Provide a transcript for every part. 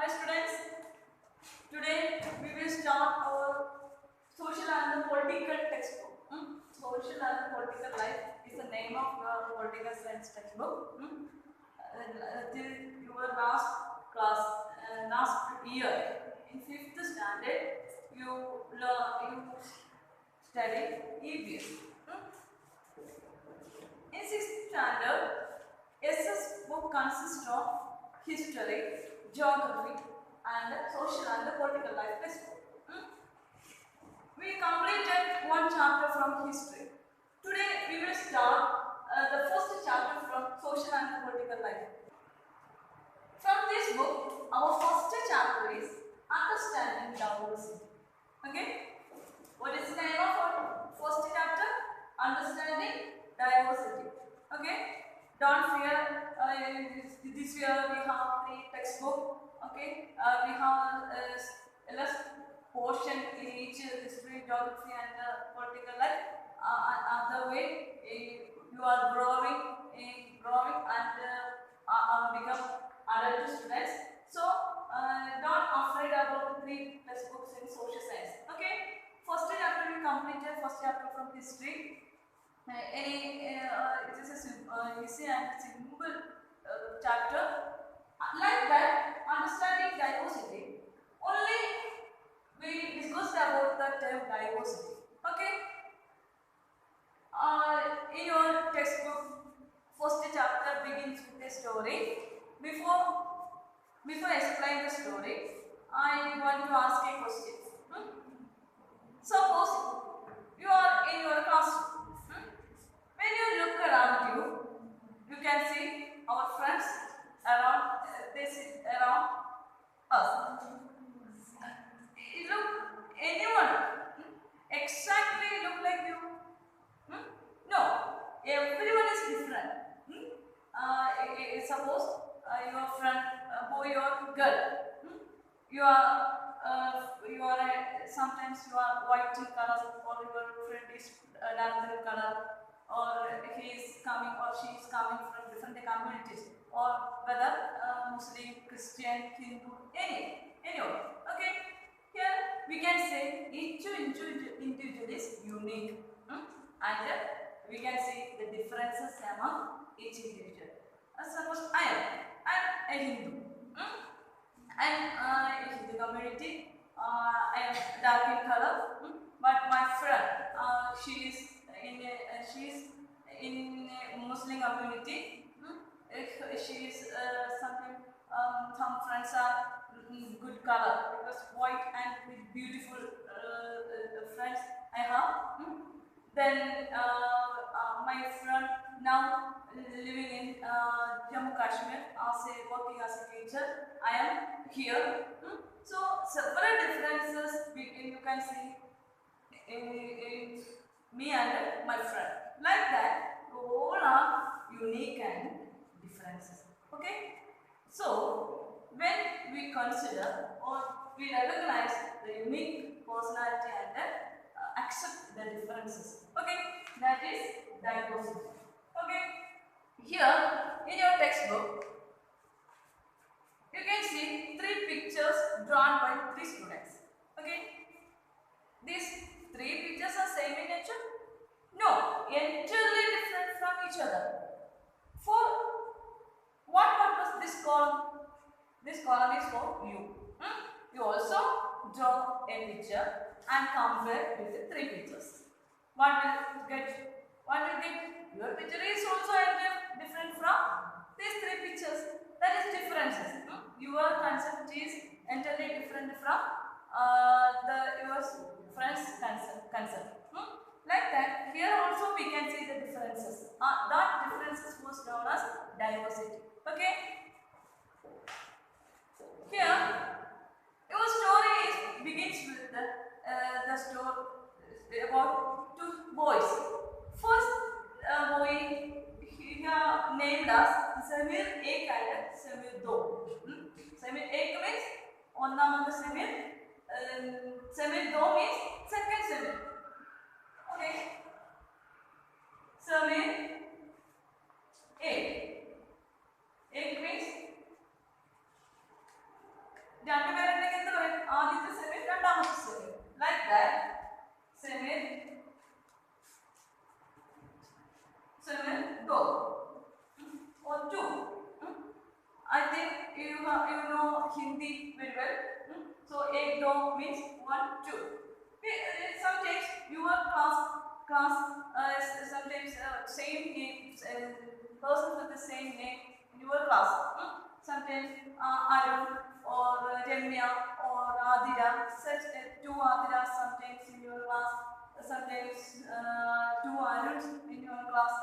Hi students, today we will start our social and the political textbook. Social and the political life is the name of your political science textbook. Till your last class, last year in 5th standard, you study EVS. In 6th standard, SS book consists of history, geography, and social and the political life textbook. We completed one chapter from history. Today we will start the first chapter from social and political life. From this book, our first chapter is understanding diversity. Okay? What is the name of our first chapter? Understanding diversity. Okay? Don't fear. This year we have 3 textbook. Okay? We have less portion in each history, geography, and political life. Other way, you are growing and become adult students. So don't afraid about the 3 textbooks in social science. Okay? First chapter we completed. First chapter from history. It is a easy and simple chapter. Like that, understanding diversity. Only we discussed about the term diversity. Okay. In your textbook, first chapter begins with a story. Before I explain the story, I want to ask a question. Suppose you are in your classroom. When you look around you can see our friends around. They sit around us. Look, anyone exactly look like you? No, everyone is different. Suppose your friend, boy or girl, you are sometimes you are white in color, or your friend is dark in color, or he is coming or she is coming from different communities, or whether Muslim, Christian, Hindu, anyone. Okay, here we can say each individual is unique, and we can see the differences among each individual. Suppose I am a Hindu. And in the community, I am dark in color, but my friend, she is in a Muslim community. She is something. Some friends are good color because white and with beautiful friends I have. Then my friend now living in Jammu Kashmir working as a teacher. I am here. So several differences you can see in me and my friend. Like that, all are unique and differences. Okay. So when we consider or we recognize the unique personality and accept the differences. Okay, that is diversity. Okay, here in your textbook, you can see 3 pictures drawn by 3 students. Okay, these 3 pictures are same in nature? No, entirely different from each other. For what purpose this column? This column is for you. You also draw a picture and compare with the 3 pictures. What will get? Your picture is also different from these 3 pictures. That is differences. Your concept is entirely different from your friend's concept. Like that, here also we can see the differences. That differences was known as diversity. Okay. Here, your story begins with the story about 2 boys. First boy he named as Samir Ek and Samir Do. Samir Ek means onnamathe Samir. Samir Do means second Samir. Okay. Samir Ek. Ek means രണ്ടുപേരുണ്ടെങ്കിൽ എന്ത് പറയും? ആദ്യത്തെ സെമിൽ രണ്ടാമത്തെ സെമിൽ. Like that. സെമിൽ go or two. I think you know Hindi very well. So ek do means 1 2. Sometimes your class sometimes same name person with the same name in your class. Sometimes Arun or Remya or Adira, such two Adiras sometimes in your class. Sometimes two Aruns in your class.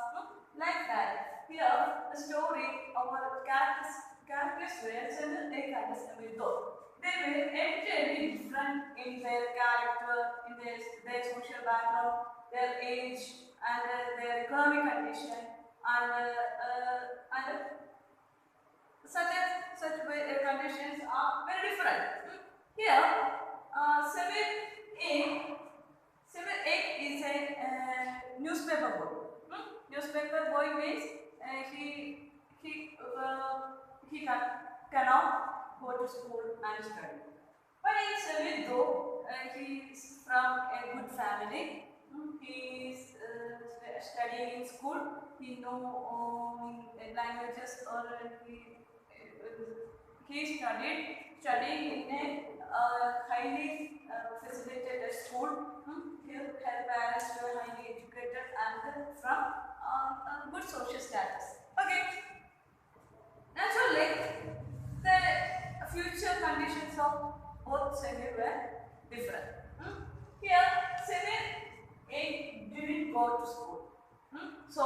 Like that. Here the story our characters were similar characters with those. They were entirely different in their character, in their social background, their age, and their economic condition, and such conditions are very different. Here, Semir Egg is a newspaper boy. Newspaper boy means he cannot go to school and study. But in Semir though, he is from a good family. He is studying in school. He know languages or he studying in a highly facilitated school. Her parents were highly educated and from good social status. Okay. Naturally, the future conditions of both Semir were different. Here, Semir didn't go to school. So,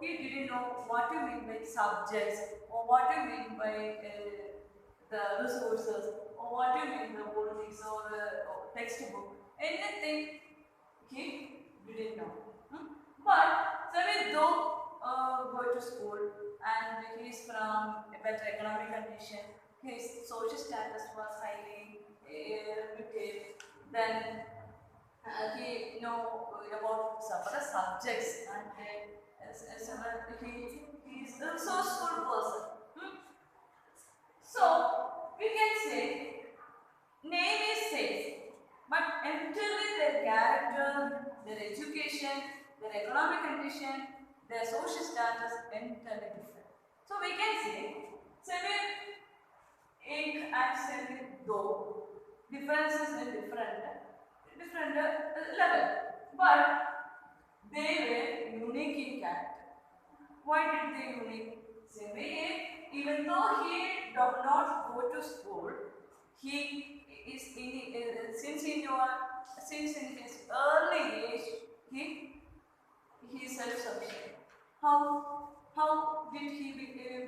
he didn't know what you mean by subjects or what you mean by the resources or what you mean by politics or textbook. Anything he didn't know. But Semir though go to school and he is from a better economic condition, his social status was highly reputed, then he know about some other subjects and he is a resourceful person. So we can say name is same, but entirely their character, their education, their economic condition, their social status entirely different. So we can say Semir Egg and Semir Do differences in different level, but they were unique in character. Why did they unique? Semir, even though he does not go to school, he is since in his early age he is self-sufficient. How did he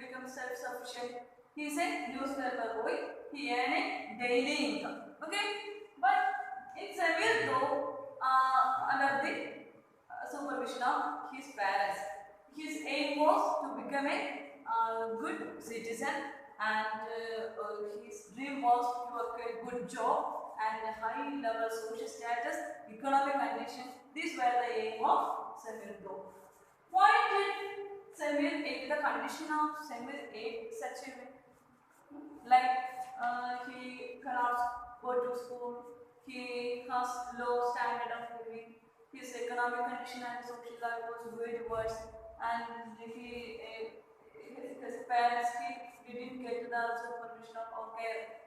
become self-sufficient? He is a newspaper boy. He earned a daily income. Okay, but in Semir though under the supervision of his parents, his aim was to become a good citizen, and his dream was to work a good job and a high level social status, economic condition. These were the aim of Semir though. Why did Semir take the condition of Semir take such a way? Like he cannot go to school, he has low standard of living, his economic condition and social life was very worse, and his parents he didn't get the supervision or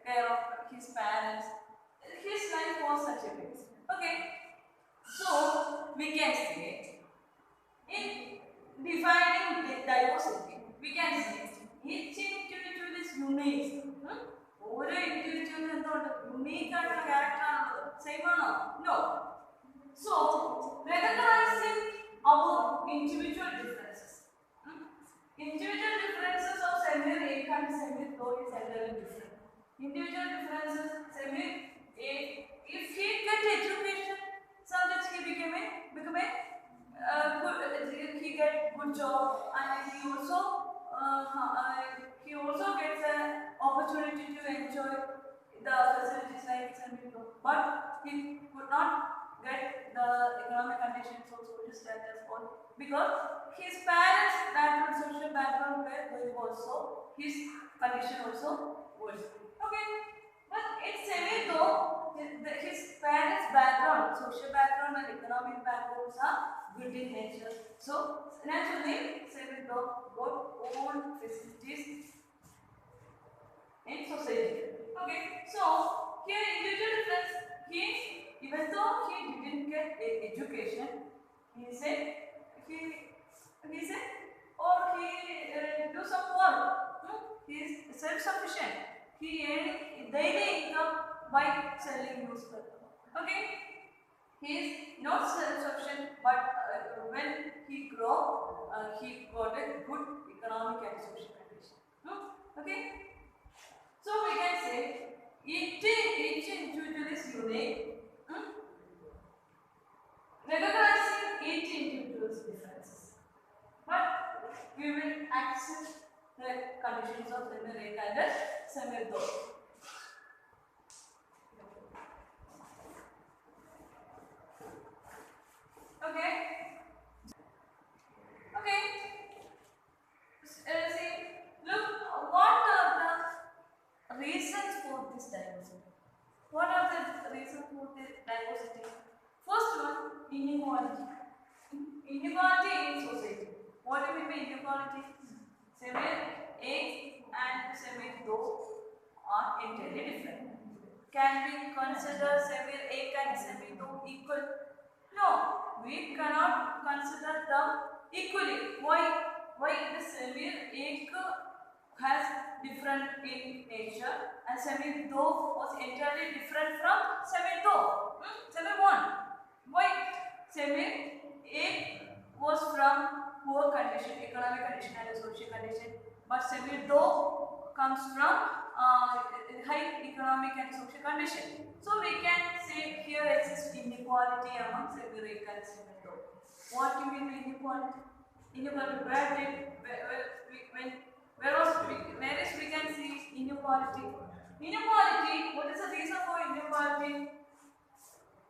care of his parents. His life was such a mess. Okay, so we can say in defining the diversity, we can say each individual is unique. One individual is not unique character. Same or no? So recognizing our individual differences. Individual differences of Semir Egg and Semir Do is entirely different. Individual differences, Semir Egg, if he get education, sometimes he become a good, he get good job, and he also gets an opportunity to enjoy the facilities like Semir Do, but he could not get the economic conditions or social status because his parents' background, social background were very also, his condition also was. Okay, in Semir though, his parents' background, social background and economic backgrounds are good in nature. So naturally, Semir though got all facilities in society. Okay, so here individual difference. He, even though he didn't get education, he said he said or he do some work. He is self-sufficient. He earn daily income by selling newspaper. Okay, he is not self-sufficient, but when he grow, he got a good economic and social condition. Okay. So we can say each individual is unique. Recognizing each individual's differences, but we will accept the conditions of Semir Ek and Semir Do. Okay. Okay. See, look, what are the reasons for this diversity? What are the reasons for this diversity? First one, inequality. Inequality in society. What do we mean by inequality? Semir Ek and Semir Do are entirely different. Can we consider Semir Ek and Semir Do equal? No, we cannot consider them equally. Why? Why the Semir Ek has different in nature and Semir Do was entirely different from Semir Do. Semir 1. Why? Semir Ek was from poor condition, economic condition and social condition, but Semir Do comes from high economic and social condition. So we can say here exists inequality among Semir Ek and Semir Do. What do you mean by inequality? Inequality, where is we can see inequality? Inequality, what is the reason for inequality?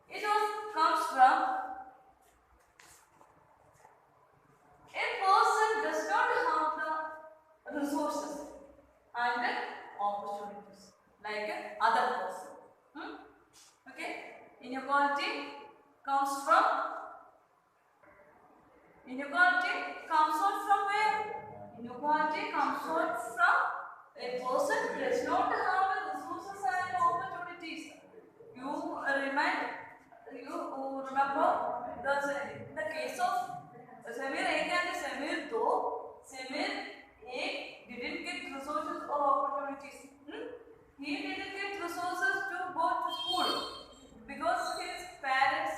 It comes from a person does not have the resources and opportunities like other person. Okay, inequality comes from where? Inequality comes out from a person who does not have the resources and opportunities. You remember the case of Semir Ek and Semir Do. Semir Ek didn't get resources or opportunities. He didn't get resources to go to school because his parents'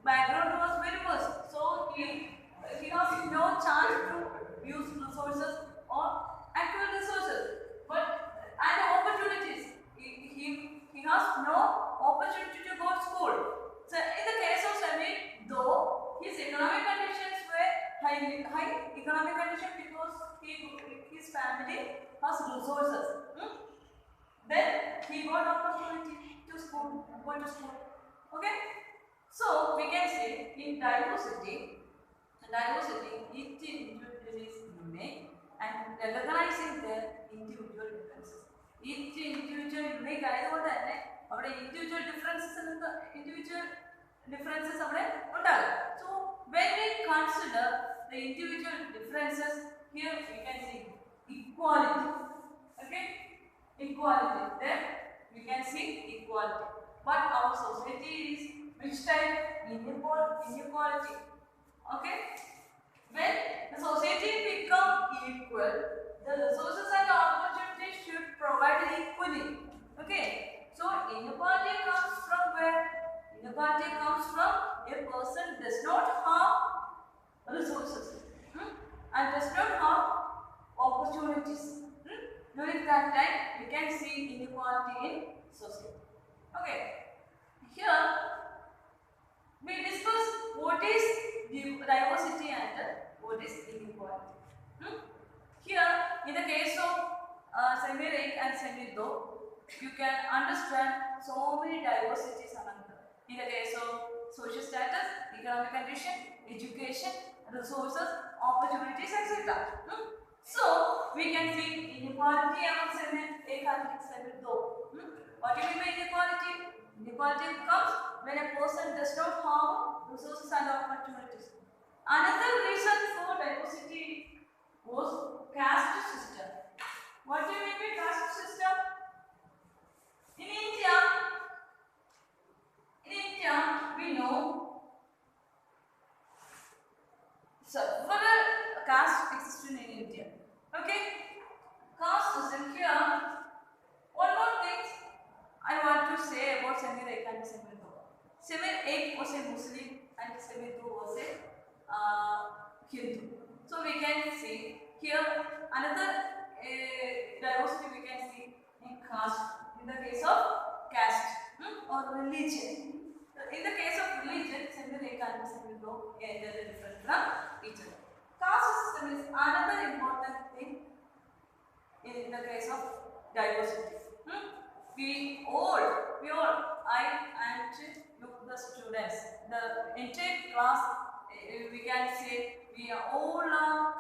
background was very worse. So he has no chance to use resources or actual resources, but and opportunities. He has no opportunity to go to school. So in the case of Semir Do, his economic conditions were high economic condition because his family has resources. Then he got opportunity to go to school. Okay, so we can say in diversity, each individual is unique and recognizing their individual differences. Each individual unique ആയതുകൊണ്ട് തന്നെ അവിടെ individual differences അവിടെ ഉണ്ടാകും. So when we consider the individual differences, here we can see equality. Okay, equality. Then we can see equality. But our society is which type? Inequality. Okay. When the society become equal, the resources and opportunities should provide equally. Okay. So inequality comes from where? Inequality comes from a person does not have resources and does not have opportunities. During that time, we can see inequality in society. Okay. Here we discuss what is diversity and what is inequality. Here, in the case of Semir Ek and Semir Do, you can understand so many diversities among them. In the case of social status, economic condition, education, resources, opportunities, etc. So we can see inequality among seven, एक आदमी seven दो. What do you mean by inequality? Inequality comes when a person does not have resources and opportunities. Another reason for diversity was caste system. What do you mean by caste system? In India, we know several castes exist in India. Okay, caste system here. One more thing I want to say about Samir Ek and Samir Do. Samir Ek was a Muslim and Samir Do was a Hindu. So we can see here another diversity we can see in caste. In the case of caste or religion. In the case of religion, Samir Ek and Samir Do are different from each other. Caste system is another important thing in the case of diversity. We all, I and the students, the entire class, we can say we are all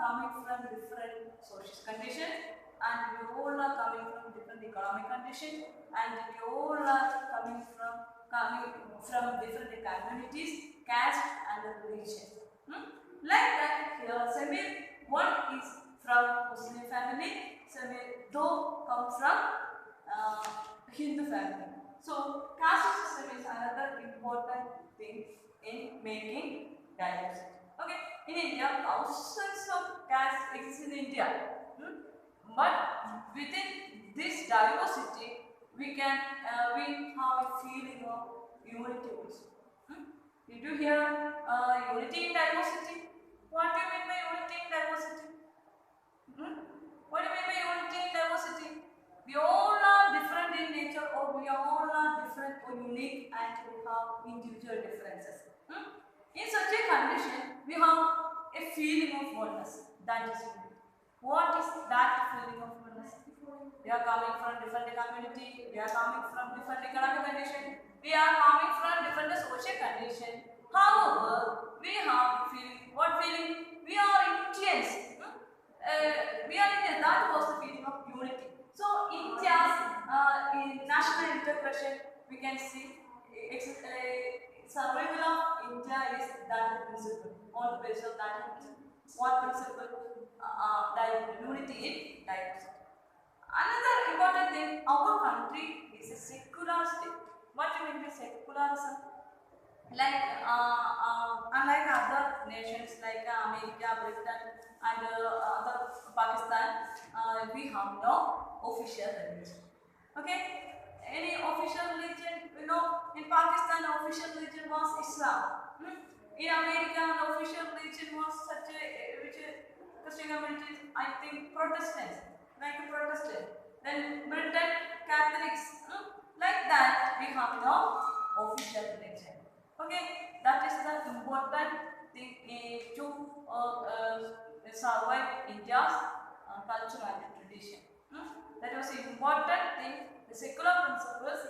coming from different social conditions, and we all are coming from different economic conditions, and we all are coming from different communities, caste and religion. Like that, here Samir one is from Muslim family, Samir Do comes from Hindu family. So caste system is another important thing in making diversity. Okay, in India, thousands of castes exist in India, but within this diversity, we have a feeling of unity also. Did you hear unity in diversity? What do you mean by unity in diversity? What do you mean by unity in diversity? We all are different in nature, or we all are different or unique, and we have individual differences. In such a condition, we have a feeling of oneness. That is unity. What is that feeling of oneness? We are coming from different community, we are coming from different economic condition, we are coming from different social condition. However, we have feeling. What feeling? We are Indians. We are Indians. That was the feeling of unity. So India's in national integration, we can see survival of India is that principle. On the basis of that principle, what principle? Unity in diversity. Another important thing, our country is a secular state. What do you mean by secularism? Like unlike other nations like America, Britain, and other Pakistan, we have no official religion. Okay, any official religion? You know, in Pakistan, the official religion was Islam. In America, the official religion was such a which Christian communities, I think Protestants, like a Protestant. Then Britain, Catholics. Like that, we have no official religion. Okay, that is the important thing to survive India's culture and tradition. That was the important thing. The secular principles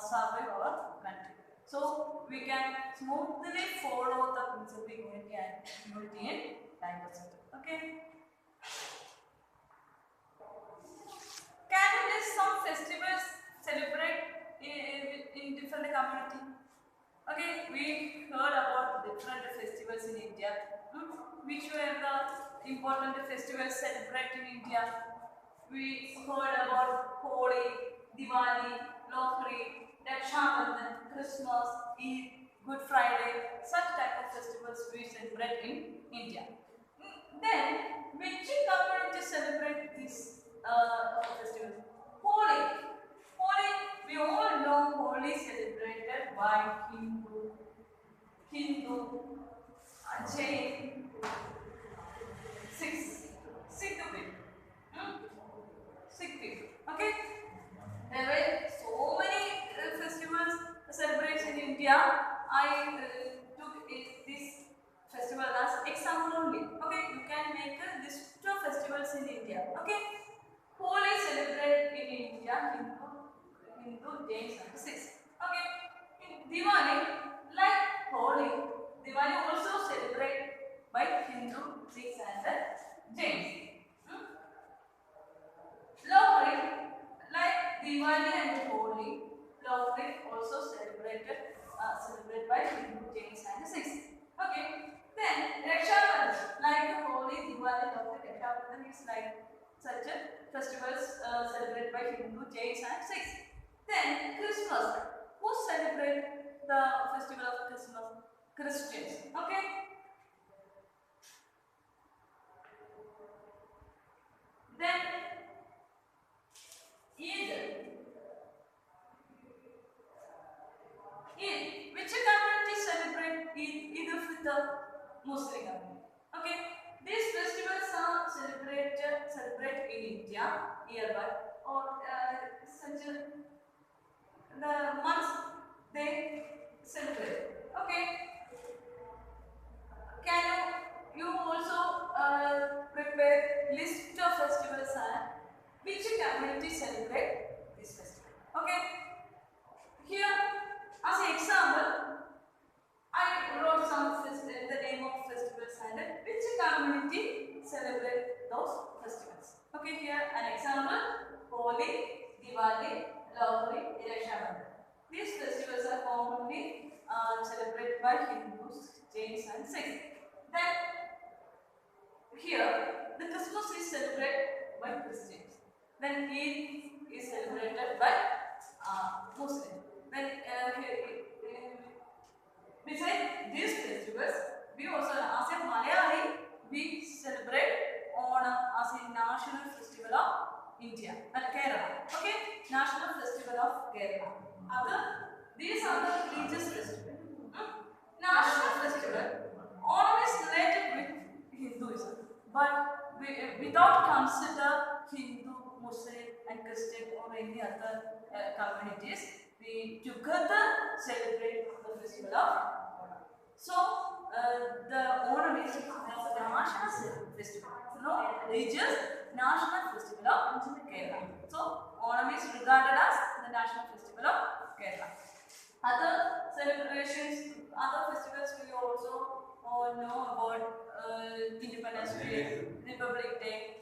survive our country. So we can smoothly follow the principle of unity in diversity. Okay. Can you list some festivals celebrate in different community? Okay, we heard about different festivals in India. Which were the important festivals celebrated in India? We heard about Holi, Diwali, Lohri, Rakshabandhan, Christmas, Eid, Good Friday. Such type of festivals we celebrate in India. Then, which community celebrate these festivals? Holi. Holi, we all know Holi celebrated by Hindu, Jain, Sikh people. Okay? There were so many festivals celebrated in India. I took this festival as example only. Okay? You can make this two festivals in India. Okay? Holi celebrated in India, Hindu, Jains and Sikhs. Okay? In Diwali, like Holi, Diwali also celebrated by Hindu, Sikhs and Jains. Lohri, like Diwali and Holi, Lohri also celebrated by Hindu, Jains and Sikhs. Okay. Then Raksha Bandhan, like Holi, Diwali, Lohri, Raksha Bandhan is like such a festivals celebrated by Hindu, Jains and Sikhs. Then Christmas. Who celebrate the festival of Christmas? Christians. Okay. Then Eid. Eid. Which community celebrate Eid? Eid with the Muslim community. Okay. These festivals are celebrate in India nearby or such the months they celebrate. Okay. Can you also prepare list of festivals and which community celebrate this festival? Okay. Here, as an example, I wrote the name of festivals and which community celebrate those festivals. Okay, here an example: Holi, Diwali, Lohri, Raksha Bandhan. These festivals are commonly celebrated by Hindus, Jains, and Sikhs. Then here the Christmas is celebrated by Christians. Then Eid is celebrated by Muslims. Then besides these festivals, we also, as a Malayali, we celebrate Onam as a national festival of India and Kerala. Okay, national festival of Kerala. These are the religious festivals. National festival. Onam is related with Hinduism, but without consider Hindu, Muslim, and Christian or any other communities, we together celebrate the festival of Onam. So the Onam is a national festival, no religious national festival of Kerala. So Onam is regarded as the national festival of Kerala. Other celebrations, other festivals we also know about Independence Day, Republic Day.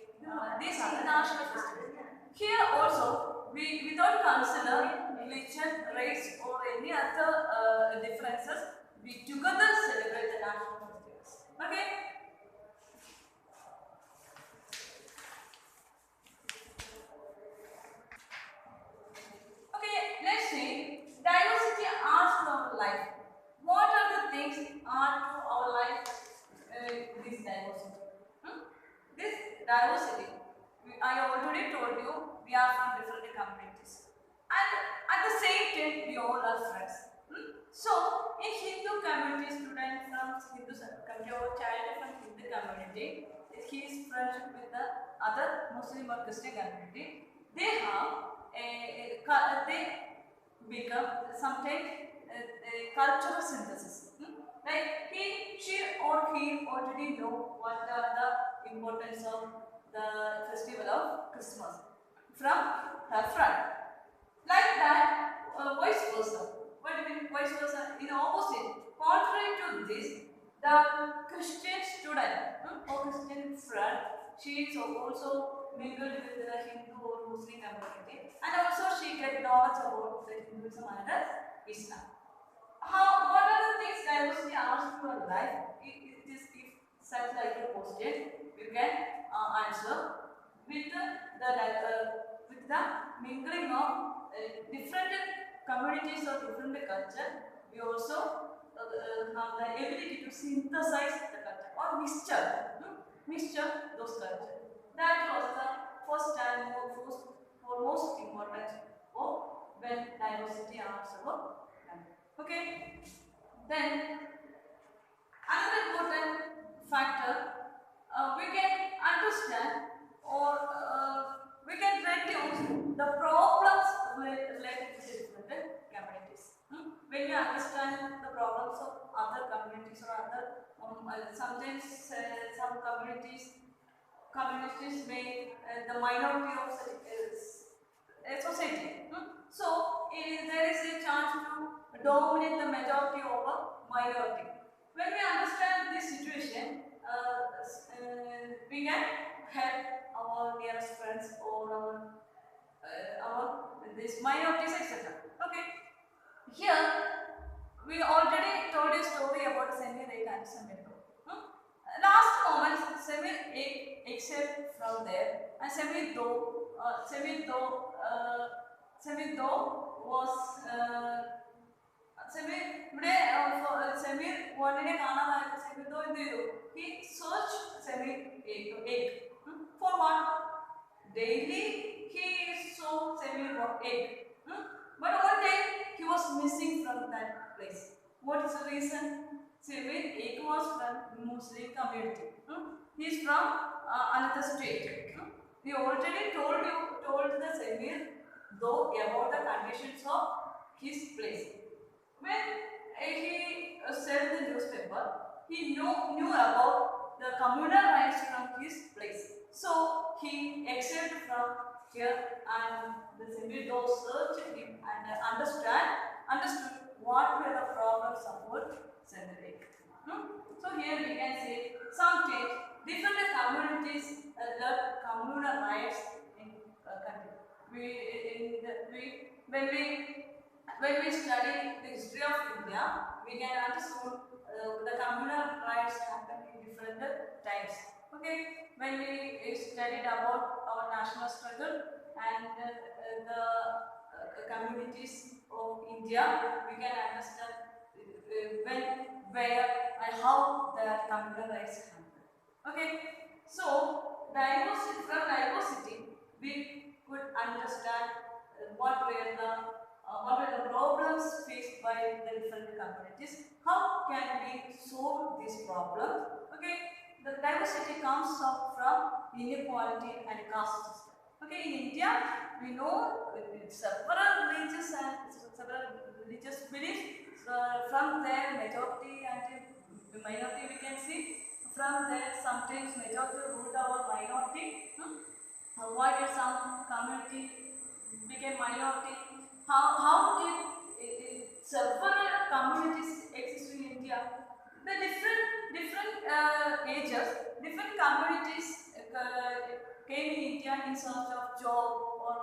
These are the national festivals. Here also, we without consider religion, race or any other differences, we together celebrate the national festivals. Okay. Okay, let's see. Diversity adds to our life. What are the things add to our life? This diversity. This diversity. I already told you we are from different communities, and at the same time we all are friends. So, in Hindu community, student from Hindu community or child from Hindu community, if he is friendship with the other Muslim or Christian community, they have they become sometimes a cultural synthesis. Like she or he already know what are the importance of the festival of Christmas from her friend. Like that, vice versa. What do you mean vice versa? In opposite, contrary to this, the Christian student or Christian friend, she is also mingled with the Hindu or Muslim community, and also she get knowledge about the Hinduism and Islam. What are the things diversity adds to your life? It is if such like a question, you can answer with the mingling of different communities or different culture. We also have the ability to synthesize the culture or mixture those cultures. That was the first and foremost important for when diversity adds our life. Okay. Then another important factor, we can understand or we can reduce the problems related to different communities. When you understand the problems of other communities or other sometimes some communities may the minority of a society. So there is a chance to dominate the majority over minority. When we understand this situation, we can help our nearest friends or our this minorities, etc. Okay. Here we already told a story about Samir Ek and Samir Do. Last moment, Samir Ek exiled from there, and Samir Do was Samir wanted to കാണാതായപ്പോൾ Samir Do എന്ത് ചെയ്തു? He searched Samir Ek. For what? Daily he saw Samir Ek. But one day he was missing from that place. What is the reason? Samir Ek was from Muslim community. He is from another state. We already told the Samir though about the conditions of his place. When he said the newspaper, he knew about the communal rights from his place. So he exiled from here, and the Samir Do searched him and understood what were the problems about Samir Ek. So here we can see some change. Different communities learn communal rights in country. When we study the history of India, we can understand the communal rights happen in different times. Okay, when we studied about our national struggle and the communities of India, we can understand when, where, and how the communal rights happen. Okay, so from diversity, we could understand what were the problems faced by the different communities. How can we solve this problem? Okay, the diversity comes up from inequality and caste system. Okay, in India, we know several religious beliefs. From their majority and minority, we can see. From there, sometimes majority ruled our minority. Why did some community became minority? How did several communities exist in India? The different ages, different communities came in India in search of job or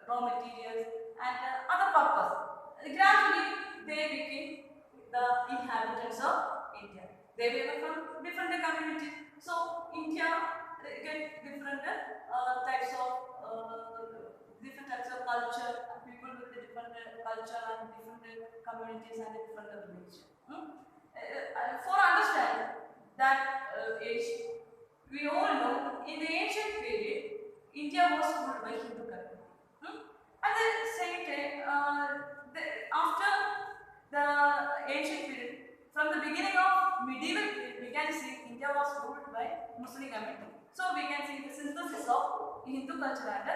raw materials and other purpose. Gradually, they became the inhabitants of India. They were from different communities. So India get different types of culture, people with different culture and different communities and different religion. For understanding that age, we all know in the ancient period, India was ruled by Hindu community. At the same time, after the ancient period, from the beginning of medieval period, we can see India was ruled by Muslim community. So we can see the synthesis of Hindu culture and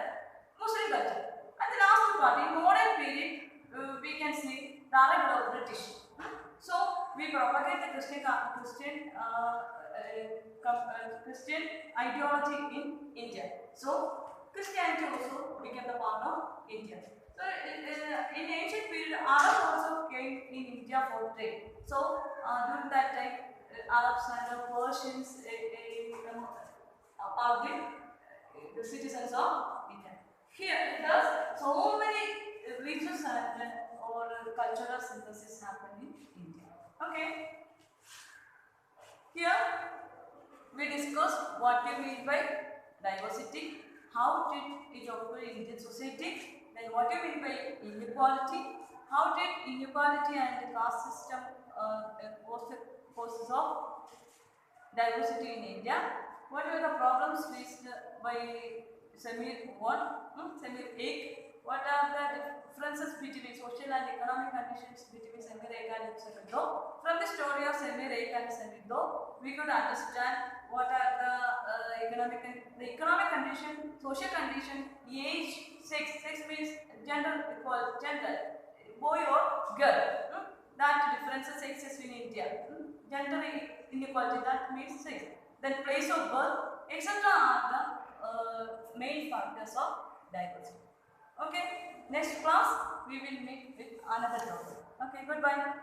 Muslim culture. At the last part, in modern period, we can see the arrival of British. So we propagate the Christian ideology in India. So Christianity also became the part of India. So in ancient period, Arabs also came in India for trade. So during that time, Arabs and Persians are the citizens of India. Here, thus, so many religious or cultural synthesis happen in India. Okay. Here, we discussed what we mean by diversity, how did it occur in Indian society, then what we mean by inequality, how did inequality and the caste system causes of diversity in India, what were the problems faced by Samir Ek, what are the differences between social and economic conditions between Samir Ek and Samir Do. From the story of Samir Ek and Samir Do, we could understand what are the economic condition, social condition, age, sex means gender, boy or girl. That differences exists in India. Gender inequality, that means sex. Then place of birth, etc. are the main factors of diversity. Okay, next class we will meet with another topic. Okay, goodbye.